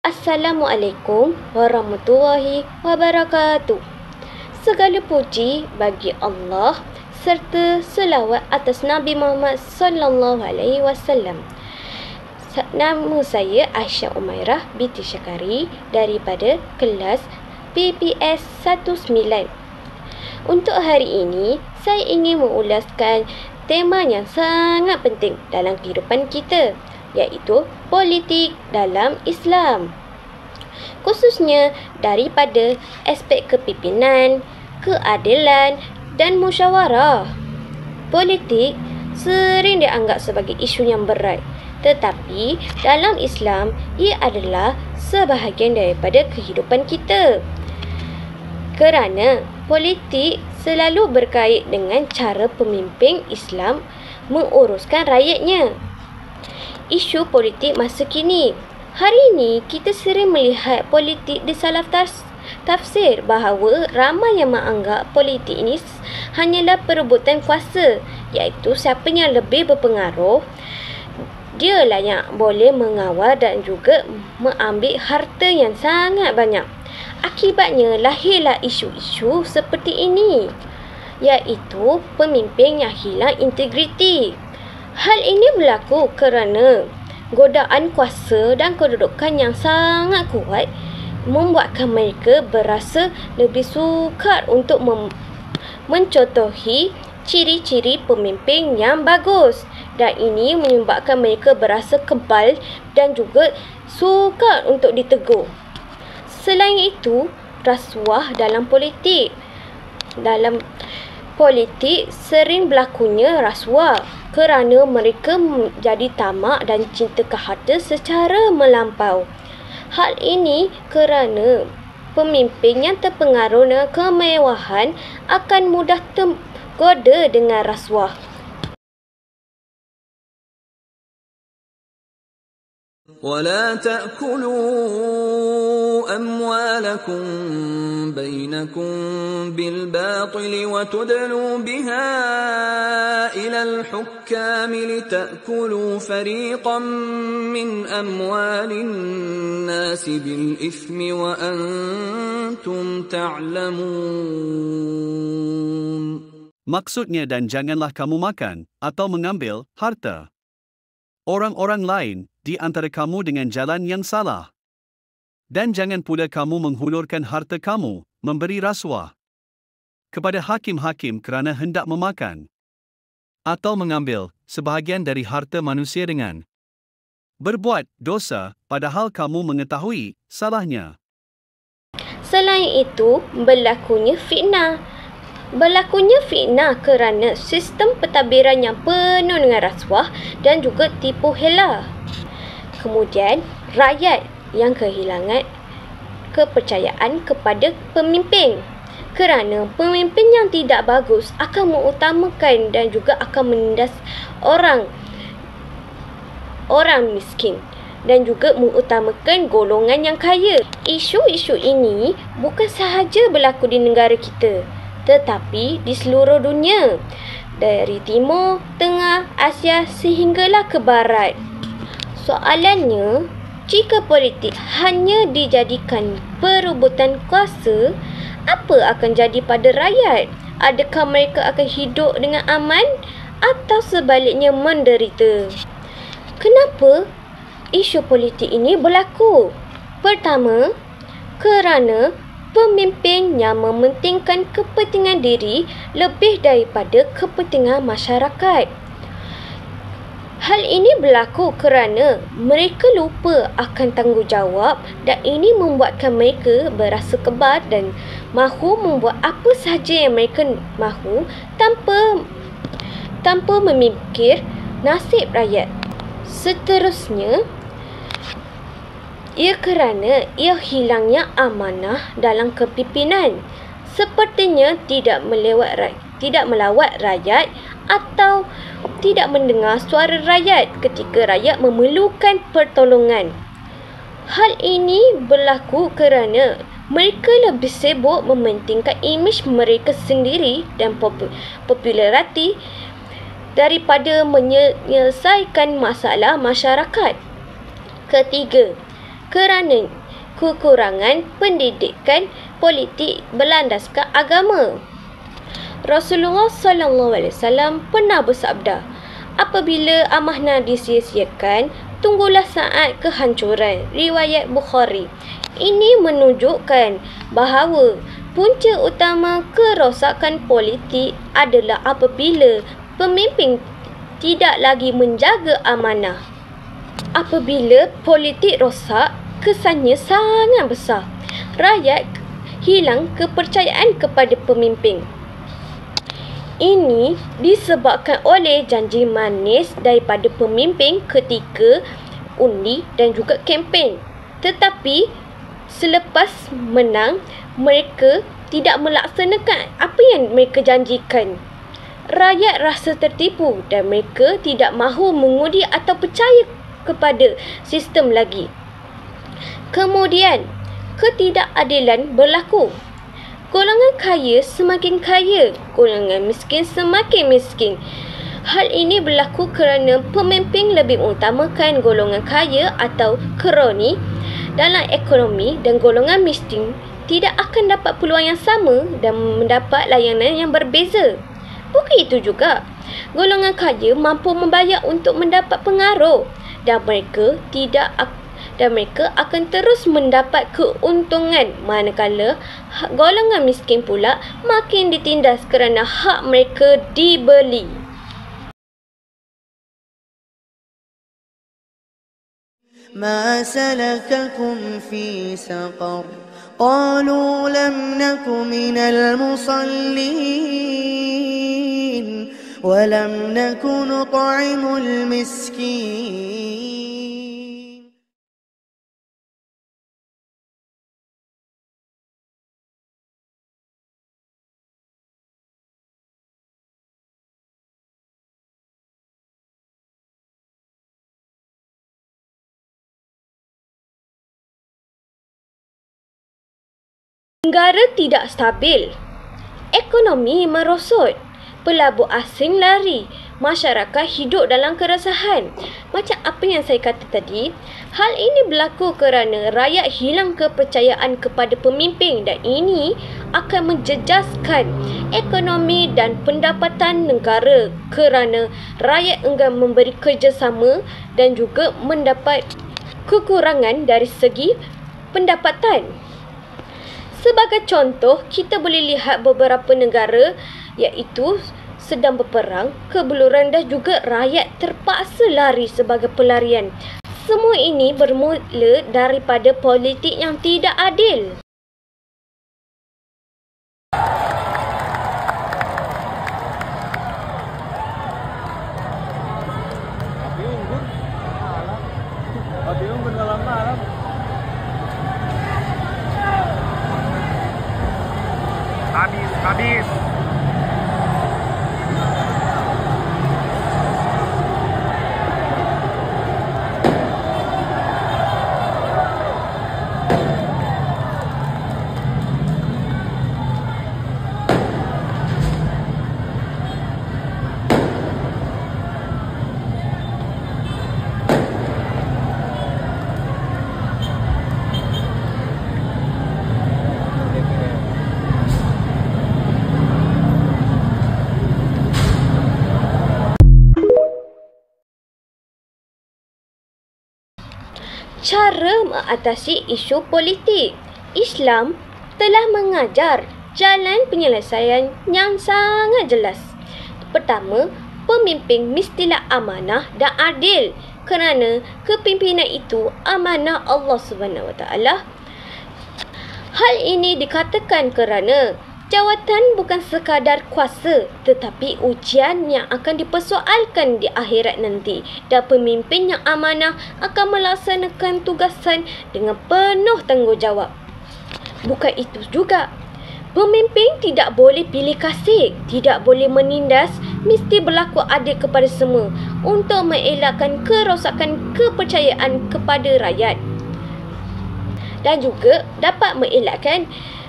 Assalamualaikum warahmatullahi wabarakatuh. Segala puji bagi Allah serta selawat atas Nabi Muhammad sallallahu alaihi wasallam. Nama saya Aisyah Umairah binti Syakari daripada kelas PPS 19. Untuk hari ini, saya ingin mengulaskan tema yang sangat penting dalam kehidupan kita, iaitu politik dalam Islam. Khususnya daripada aspek kepimpinan, keadilan dan musyawarah. Politik sering dianggap sebagai isu yang berat, tetapi dalam Islam ia adalah sebahagian daripada kehidupan kita. Kerana politik selalu berkait dengan cara pemimpin Islam menguruskan rakyatnya. Isu politik masa kini. Hari ini kita sering melihat politik disalah tafsir bahawa ramai yang menganggap politik ini hanyalah perebutan kuasa, iaitu siapa yang lebih berpengaruh dialah yang boleh mengawal dan juga mengambil harta yang sangat banyak. Akibatnya lahirlah isu-isu seperti ini, iaitu pemimpin yang hilang integriti. Hal ini berlaku kerana godaan kuasa dan kedudukan yang sangat kuat membuatkan mereka berasa lebih sukar untuk mencontohi ciri-ciri pemimpin yang bagus, dan ini menyebabkan mereka berasa kebal dan juga sukar untuk ditegur. Selain itu, rasuah dalam politik. Dalam politik sering berlakunya rasuah kerana mereka menjadi tamak dan cinta ke harta secara melampau. Hal ini kerana pemimpin yang terpengaruh dengan kemewahan akan mudah tergoda dengan rasuah. ولا تأكلوا أموالكم بينكم بالباطل وتدلوا بها إلى الحكام لتأكلوا فريقا من أموال الناس بالإثم وأنتم تعلمون. Maksudnya, dan janganlah kamu makan atau mengambil harta orang-orang lain di antara kamu dengan jalan yang salah. Dan jangan pula kamu menghulurkan harta kamu, memberi rasuah kepada hakim-hakim kerana hendak memakan atau mengambil sebahagian dari harta manusia dengan berbuat dosa, padahal kamu mengetahui salahnya. Selain itu, berlakunya fitnah kerana sistem pentadbiran yang penuh dengan rasuah dan juga tipu hela. Kemudian, rakyat yang kehilangan kepercayaan kepada pemimpin kerana pemimpin yang tidak bagus akan mengutamakan dan juga akan menindas orang miskin dan juga mengutamakan golongan yang kaya. Isu-isu ini bukan sahaja berlaku di negara kita, tetapi di seluruh dunia, dari timur, tengah, Asia sehinggalah ke barat. Soalannya, jika politik hanya dijadikan perebutan kuasa, apa akan jadi pada rakyat? Adakah mereka akan hidup dengan aman atau sebaliknya menderita? Kenapa isu politik ini berlaku? Pertama, kerana pemimpin yang mementingkan kepentingan diri lebih daripada kepentingan masyarakat. Hal ini berlaku kerana mereka lupa akan tanggungjawab dan ini membuatkan mereka berasa kebal dan mahu membuat apa sahaja yang mereka mahu tanpa memikir nasib rakyat. Seterusnya, ia kerana ia hilangnya amanah dalam kepimpinan. Sepertinya tidak melawat rakyat atau tidak mendengar suara rakyat ketika rakyat memerlukan pertolongan. Hal ini berlaku kerana mereka lebih sibuk mementingkan imej mereka sendiri dan populariti daripada menyelesaikan masalah masyarakat. Ketiga, kerana kekurangan pendidikan politik berlandaskan agama. Rasulullah SAW pernah bersabda, apabila amanah disia-siakan, tunggulah saat kehancuran. Riwayat Bukhari. Ini menunjukkan bahawa punca utama kerosakan politik adalah apabila pemimpin tidak lagi menjaga amanah. Apabila politik rosak, kesannya sangat besar. Rakyat hilang kepercayaan kepada pemimpin. Ini disebabkan oleh janji manis daripada pemimpin ketika undi dan juga kempen. Tetapi selepas menang, mereka tidak melaksanakan apa yang mereka janjikan. Rakyat rasa tertipu dan mereka tidak mahu mengundi atau percaya kepada sistem lagi. Kemudian, ketidakadilan berlaku. Golongan kaya semakin kaya, golongan miskin semakin miskin. Hal ini berlaku kerana pemimpin lebih mengutamakan golongan kaya atau kroni dalam ekonomi, dan golongan miskin tidak akan dapat peluang yang sama dan mendapat layanan yang berbeza. Bukan itu juga, golongan kaya mampu membayar untuk mendapat pengaruh, dan mereka akan terus mendapat keuntungan, manakala golongan miskin pula makin ditindas kerana hak mereka dibeli. ما سلككم في سقر قالوا لم نك من المصلين ولم نك نطعم المسكين. Negara tidak stabil, ekonomi merosot, pelabur asing lari, masyarakat hidup dalam keresahan. Macam apa yang saya kata tadi, hal ini berlaku kerana rakyat hilang kepercayaan kepada pemimpin, dan ini akan menjejaskan ekonomi dan pendapatan negara kerana rakyat enggan memberi kerjasama dan juga mendapat kekurangan dari segi pendapatan. Sebagai contoh, kita boleh lihat beberapa negara iaitu sedang berperang, kebeluran dan juga rakyat terpaksa lari sebagai pelarian. Semua ini bermula daripada politik yang tidak adil. Habis. Cara mengatasi isu politik. Islam telah mengajar jalan penyelesaian yang sangat jelas. Pertama, pemimpin mestilah amanah dan adil, kerana kepimpinan itu amanah Allah SWT. Hal ini dikatakan kerana jawatan bukan sekadar kuasa, tetapi ujian yang akan dipersoalkan di akhirat nanti, dan pemimpin yang amanah akan melaksanakan tugasan dengan penuh tanggungjawab. Bukan itu juga, pemimpin tidak boleh pilih kasih, tidak boleh menindas, mesti berlaku adil kepada semua untuk mengelakkan kerosakan kepercayaan kepada rakyat, dan juga dapat mengelakkan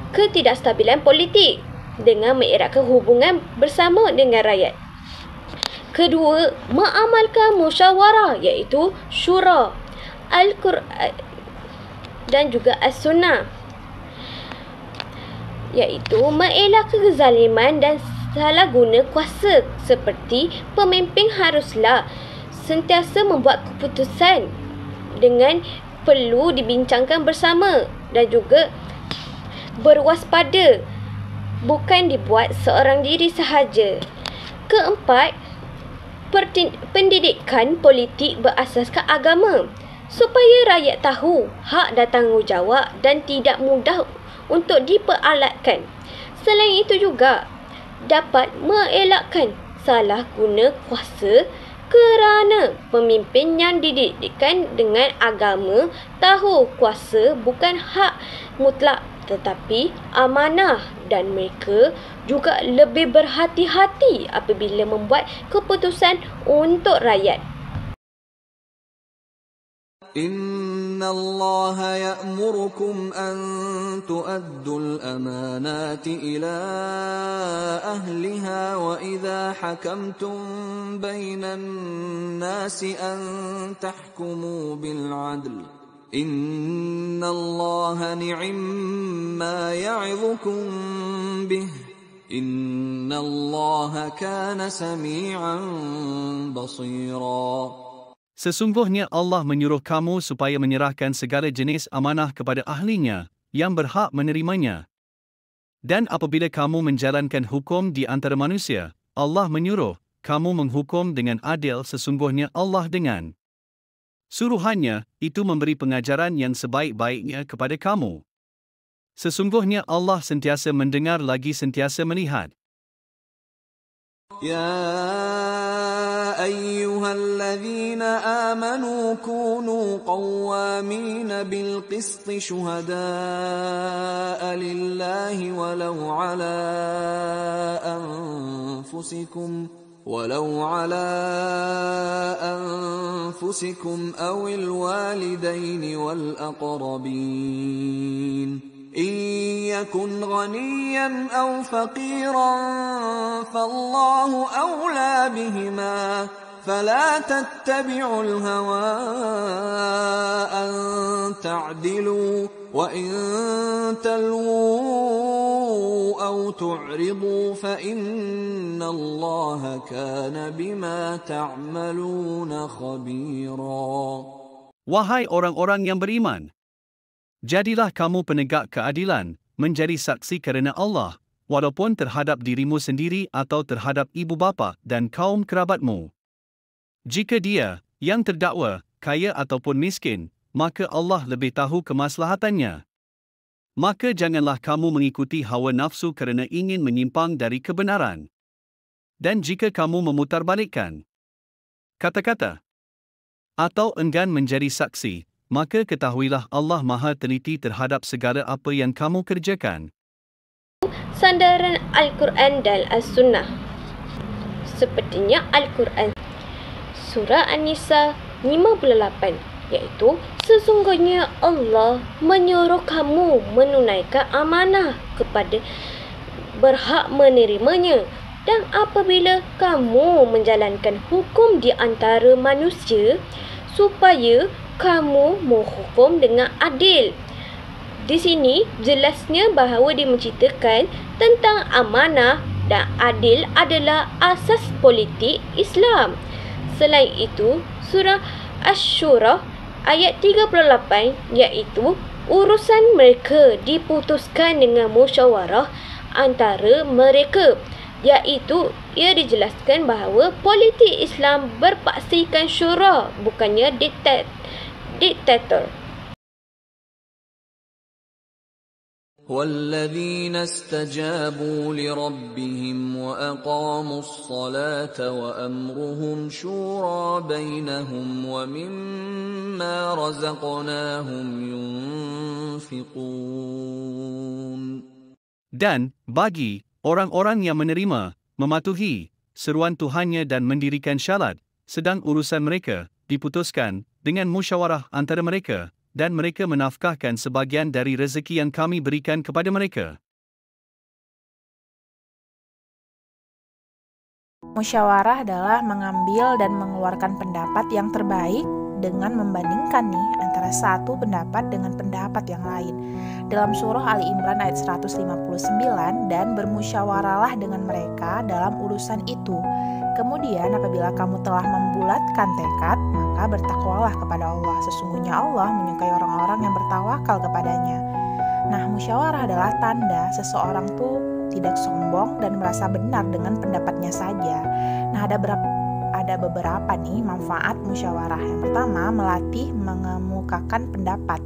ketidakstabilan politik dengan mengeratkan hubungan bersama dengan rakyat. Kedua, mengamalkan musyawarah iaitu syura. dan juga As-Sunnah, iaitu mengelak kezaliman dan salah guna kuasa, seperti pemimpin haruslah sentiasa membuat keputusan dengan perlu dibincangkan bersama dan juga berwaspada, bukan dibuat seorang diri sahaja. Keempat, pendidikan politik berasaskan agama, supaya rakyat tahu hak dan tanggungjawab dan tidak mudah untuk diperalatkan. Selain itu juga dapat mengelakkan salah guna kuasa, kerana pemimpin yang dididikkan dengan agama tahu kuasa bukan hak mutlak tetapi amanah, dan mereka juga lebih berhati-hati apabila membuat keputusan untuk rakyat. إن الله يأمركم أن تؤدوا الأمانات إلى أهلها وإذا حكمتم بين الناس أن تحكموا بالعدل إن الله نعم ما يعظكم به إن الله كان سميعا بصيرا. Sesungguhnya Allah menyuruh kamu supaya menyerahkan segala jenis amanah kepada ahlinya yang berhak menerimanya. Dan apabila kamu menjalankan hukum di antara manusia, Allah menyuruh kamu menghukum dengan adil, sesungguhnya Allah dengan suruhannya itu memberi pengajaran yang sebaik-baiknya kepada kamu. Sesungguhnya Allah sentiasa mendengar lagi sentiasa melihat. يا أيها الذين آمنوا كونوا قوامين بالقسط شهداء لله ولو على أنفسكم أو الوالدين والأقربين إن يكن غنيا أو فقيرا فالله أولى بهما فلا تتبعوا الهوى أن تعدلوا وإن تلووا أو تعرضوا فإن الله كان بما تعملون خبيرا. Wahai orang-orang yang beriman, jadilah kamu penegak keadilan, menjadi saksi kerana Allah, walaupun terhadap dirimu sendiri atau terhadap ibu bapa dan kaum kerabatmu. Jika dia, yang terdakwa, kaya ataupun miskin, maka Allah lebih tahu kemaslahatannya. Maka janganlah kamu mengikuti hawa nafsu kerana ingin menyimpang dari kebenaran. Dan jika kamu memutarbalikkan kata-kata atau enggan menjadi saksi, maka ketahuilah Allah Maha teliti terhadap segala apa yang kamu kerjakan. Sandaran Al-Quran dan As-Sunnah. Sepertinya Al-Quran Surah An-Nisa 58, iaitu sesungguhnya Allah menyuruh kamu menunaikan amanah kepada berhak menerimanya, dan apabila kamu menjalankan hukum di antara manusia, supaya kamu menghukum dengan adil. Di sini jelasnya bahawa dia menceritakan tentang amanah dan adil adalah asas politik Islam. Selain itu, surah Asy-Syura ayat 38, iaitu urusan mereka diputuskan dengan musyawarah antara mereka, iaitu ia dijelaskan bahawa politik Islam berpaksikan syura, bukannya diktator. والذين استجابوا لربهم وأقاموا الصلاة وأمرهم شورى بينهم ومما رزقناهم ينفقون. Dan bagi orang-orang yang menerima, mematuhi seruan Tuhannya dan mendirikan syarat, sedang urusan mereka diputuskan dengan musyawarah antara mereka, dan mereka menafkahkan sebahagian dari rezeki yang kami berikan kepada mereka. Musyawarah adalah mengambil dan mengeluarkan pendapat yang terbaik dengan membandingkan nih antara satu pendapat dengan pendapat yang lain. Dalam surah Ali Imran ayat 159, dan bermusyawarahlah dengan mereka dalam urusan itu. Kemudian apabila kamu telah membulatkan tekad, maka bertakwalah kepada Allah. Sesungguhnya Allah menyukai orang-orang yang bertawakal kepadanya. Nah, musyawarah adalah tanda seseorang tuh tidak sombong dan merasa benar dengan pendapatnya saja. Nah, ada beberapa nih manfaat musyawarah. Yang pertama, melatih mengemukakan pendapat,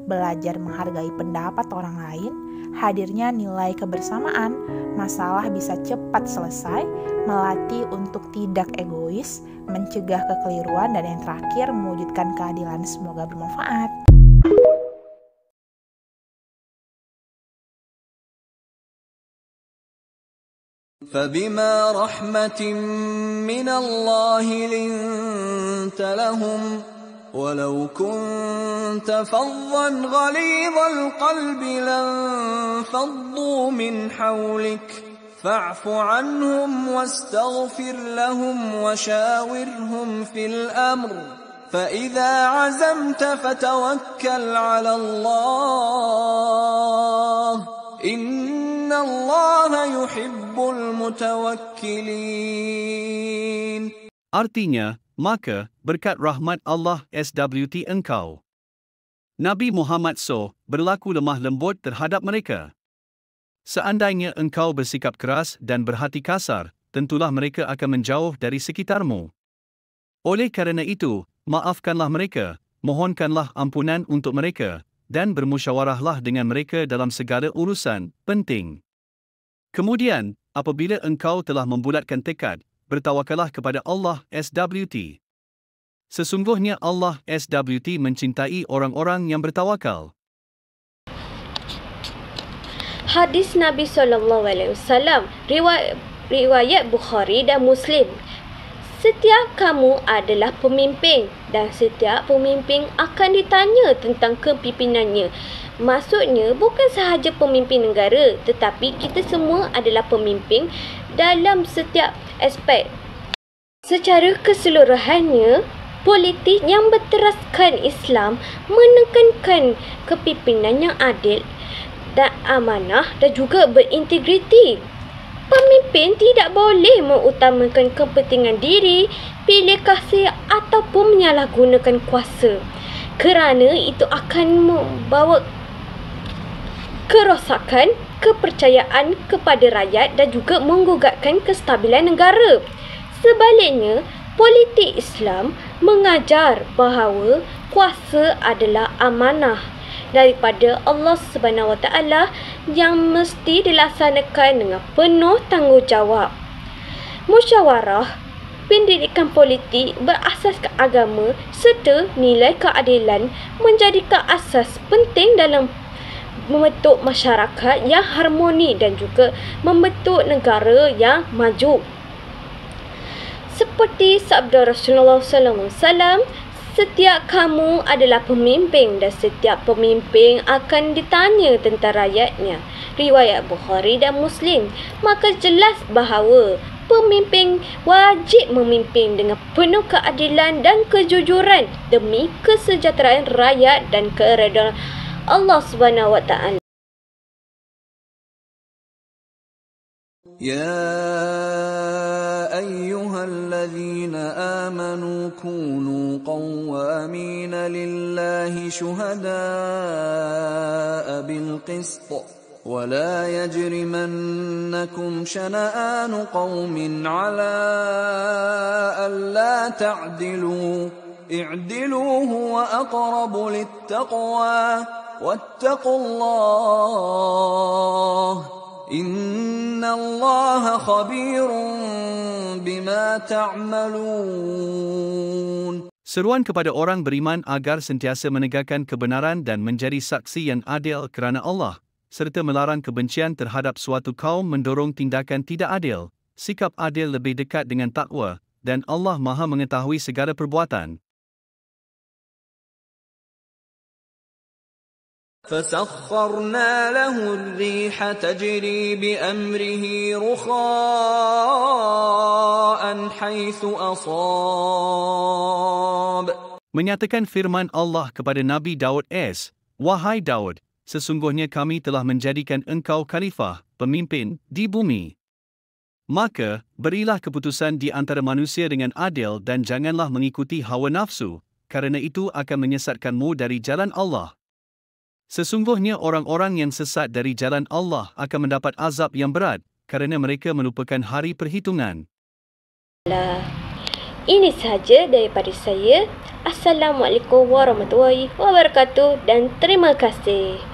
belajar menghargai pendapat orang lain, hadirnya nilai kebersamaan, masalah bisa cepat selesai, melatih untuk tidak egois, mencegah kekeliruan, dan yang terakhir mewujudkan keadilan. Semoga bermanfaat. فبما رحمة من الله لنت لهم ولو كنت فظا غليظ القلب لانفضوا من حولك فاعف عنهم واستغفر لهم وشاورهم في الأمر فإذا عزمت فتوكل على الله إن الله يحب المتوكلين. Artinya, maka berkat rahmat Allah SWT engkau, Nabi Muhammad SAW, berlaku lemah lembut terhadap mereka. Seandainya engkau bersikap keras dan berhati kasar, tentulah mereka akan menjauh dari sekitarmu. Oleh kerana itu, maafkanlah mereka, mohonkanlah ampunan untuk mereka, dan bermusyawarahlah dengan mereka dalam segala urusan penting. Kemudian, apabila engkau telah membulatkan tekad, bertawakallah kepada Allah SWT. Sesungguhnya Allah SWT mencintai orang-orang yang bertawakal. Hadis Nabi SAW, riwayat Bukhari dan Muslim. Setiap kamu adalah pemimpin dan setiap pemimpin akan ditanya tentang kepimpinannya. Maksudnya bukan sahaja pemimpin negara, tetapi kita semua adalah pemimpin dalam setiap aspek. Secara keseluruhannya, politik yang berteraskan Islam menekankan kepimpinan yang adil dan amanah dan juga berintegriti. Pemimpin tidak boleh mengutamakan kepentingan diri, pilih kasih ataupun menyalahgunakan kuasa, kerana itu akan membawa kerosakan kepercayaan kepada rakyat dan juga menggugatkan kestabilan negara. Sebaliknya, politik Islam mengajar bahawa kuasa adalah amanah daripada Allah Subhanahu Wa Taala yang mesti dilaksanakan dengan penuh tanggungjawab. Musyawarah, pendidikan politik berasaskan agama serta nilai keadilan menjadikan asas penting dalam membentuk masyarakat yang harmoni dan juga membentuk negara yang maju. Seperti sabda Rasulullah SAW, setiap kamu adalah pemimpin dan setiap pemimpin akan ditanya tentang rakyatnya. Riwayat Bukhari dan Muslim. Maka jelas bahawa pemimpin wajib memimpin dengan penuh keadilan dan kejujuran demi kesejahteraan rakyat dan keredaan Allah Subhanahu Wa Taala. يا أيها الذين آمنوا كونوا قوامين لله شهداء بالقسط ولا يجرمنكم شنآن قوم على ألا تعدلوا اعدلوا هو أقرب للتقوى واتقوا الله إن الله خبير بما تعملون. Seruan kepada orang beriman agar sentiasa menegakkan kebenaran dan menjadi saksi yang adil kerana Allah, serta melarang kebencian terhadap suatu kaum mendorong tindakan tidak adil. Sikap adil lebih dekat dengan takwa, dan Allah Maha mengetahui segala perbuatan. فسخرنا له الريح تجري بأمره رخاء حيث أصاب Menyatakan firman Allah kepada Nabi Daud "Wahai Daud, sesungguhnya kami telah menjadikan engkau khalifah, pemimpin, di bumi. Maka, berilah keputusan di antara manusia dengan adil dan janganlah mengikuti hawa nafsu, kerana itu akan menyesatkanmu dari jalan Allah. Sesungguhnya orang-orang yang sesat dari jalan Allah akan mendapat azab yang berat, kerana mereka melupakan hari perhitungan." Ini sahaja daripada saya. Assalamualaikum warahmatullahi wabarakatuh dan terima kasih.